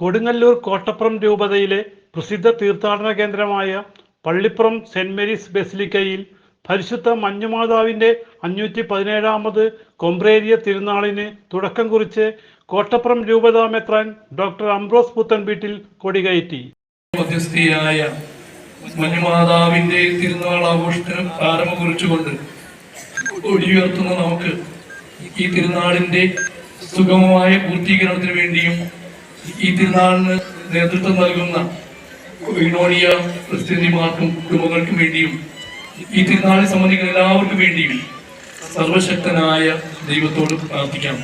കൊടുങ്ങല്ലൂർ കോട്ടപ്പുറം രൂപതയിലെ പ്രസിദ്ധ തീർത്ഥാടന കേന്ദ്രമായ പള്ളിപ്പുറം സെന്റ് മേരീസ് ബസിലിക്കയിൽ പരിശുദ്ധ മഞ്ഞുമാതാവിന്റെ 517ാമത് കൊമ്പ്രേരിയ തിരുനാളിന് തുടക്കം കുറിച്ച് കോട്ടപ്പുറം രൂപതാ മെത്രാൻ ഡോക്ടർ അംബ്രോസ് പുത്തൻവീട്ടിൽ കൊടികയറ്റി. മധ്യസ്ഥയായ മഞ്ഞുമാതാവിന്റെ തിരുനാൾ ആഘോഷത്തിന് ആരംഭം കുറിച്ചുകൊണ്ട് കൊടിയുയർത്തുന്ന നമുക്ക് ഈ തിരുനാളിന്റെ സുഗമമായ പൂർത്തീകരണത്തിന് വേണ്ടിയും ഈ തിരുനാളിന് നേതൃത്വം നൽകുന്ന വിനോദിയ ക്രിസ്ത്യാനിമാർക്കും കുടുംബങ്ങൾക്കും വേണ്ടിയും ഈ തിരുനാളിൽ സംബന്ധിക്കുന്ന എല്ലാവർക്കും വേണ്ടിയും സർവശക്തനായ ദൈവത്തോട് പ്രാർത്ഥിക്കാം.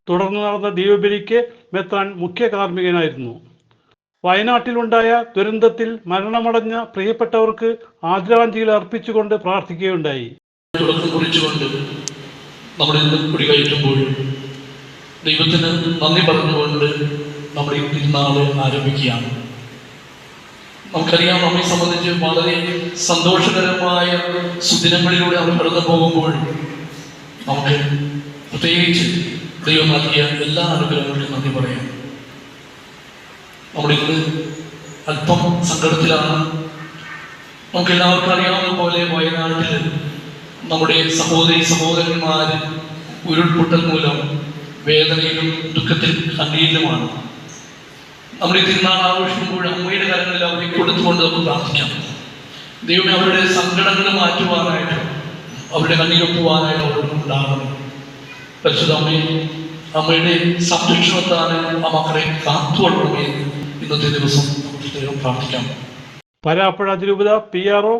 തുടർന്ന് നടന്ന ദീപബലിക്ക് മെത്രാൻ മുഖ്യ കാർമ്മികനായിരുന്നു. വയനാട്ടിലുണ്ടായ ദുരന്തത്തിൽ മരണമടഞ്ഞ പ്രിയപ്പെട്ടവർക്ക് ആദരാഞ്ജലികൾ അർപ്പിച്ചുകൊണ്ട് പ്രാർത്ഥിക്കുകയുണ്ടായി. തുടക്കം കുറിച്ചുകൊണ്ട് നമ്മൾ ഇന്ന് കുടികയറ്റുമ്പോൾ ദൈവത്തിന് നന്ദി പറഞ്ഞുകൊണ്ട് നമ്മൾ ഈ തിരുനാൾ ആരംഭിക്കുകയാണ്. നമുക്കറിയാം, നമ്മെ സംബന്ധിച്ച് വളരെ സന്തോഷകരമായ സുദിനങ്ങളിലൂടെ നമ്മൾ കടന്നു പോകുമ്പോൾ നമുക്ക് പ്രത്യേകിച്ച് ദൈവം നൽകിയ എല്ലാ അനുഗ്രഹങ്ങൾക്കും നന്ദി പറയാം. നമ്മളിന്ന് അല്പം സങ്കടത്തിലാണ്. നമുക്ക് എല്ലാവർക്കും അറിയാവുന്ന പോലെ വയനാട്ടിൽ നമ്മുടെ സഹോദരന്മാർ ഉരുൾപൊട്ടൽ മൂലം വേദനയിലും ദുഃഖത്തിലും കണ്ണീരിലുമാണ്. നമ്മൾ ഈ തിരുനാൾ ആഘോഷിക്കുമ്പോൾ അമ്മയുടെ കരങ്ങളിൽ അവരെ കൊടുത്തുകൊണ്ട് നമുക്ക് പ്രാർത്ഥിക്കാം. ദൈവമേ, അവരുടെ സങ്കടങ്ങൾ മാറ്റുവാനായിട്ട്, അവരുടെ കണ്ണീരൊപ്പുവാനായിട്ട് അവരോട് ഉണ്ടാകണം. പരിശുദ്ധ അമ്മയുടെ സംരക്ഷണത്താണ് ആ മക്കളെ കാത്തുകൊള്ളണമേ എന്ന് ഇന്നത്തെ ദിവസം പ്രാർത്ഥിക്കാം. വരാപ്പുഴ അതിരൂപത PRO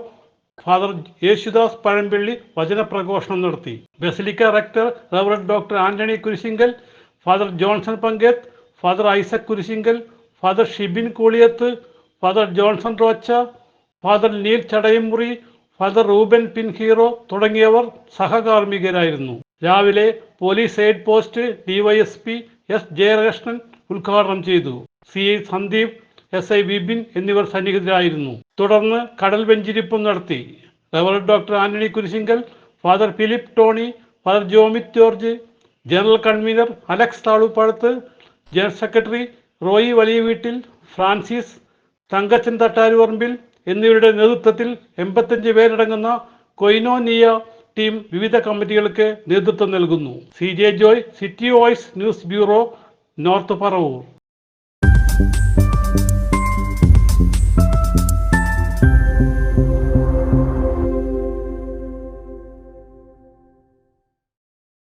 ഫാദർ യേശുദാസ് പഴംപള്ളി വചനപ്രഘോഷണം നടത്തി. Basilica rector reverend doctor Antony Kurisinkal, father Johnson Panketh, father Isaac Kurisinkal, father Shibin Kooliyath, father Johnson Rocha, father Neil Chadayamuri, father Reuben Pinheiro തുടങ്ങിയവർ സഹകാർമ്മികരായിരുന്നു. രാവിലെ police aid post DYSP S Jayakrishnan ഉദ്ഘാടനം ചെയ്തു. CI സന്ദീപ്, SI വിപിൻ എന്നിവർ സന്നിഹിതരായിരുന്നു. തുടർന്ന് കടൽ വെഞ്ചിരിപ്പും നടത്തി. Reverend doctor Antony Kurisinkal, father Philip Tony, father Jomith George, general convener Alex Thaluppadath, general secretary Roy Valiya Veettil, Francis, Thankachan തട്ടാരുപറമ്പിൽ എന്നിവരുടെ നേതൃത്വത്തിൽ 85 പേരടങ്ങുന്ന കൊയിനോനിയ ടീം വിവിധ കമ്മിറ്റികൾക്ക് നേതൃത്വം നൽകുന്നു. CJ Joy, city voice news bureau, north Paravur.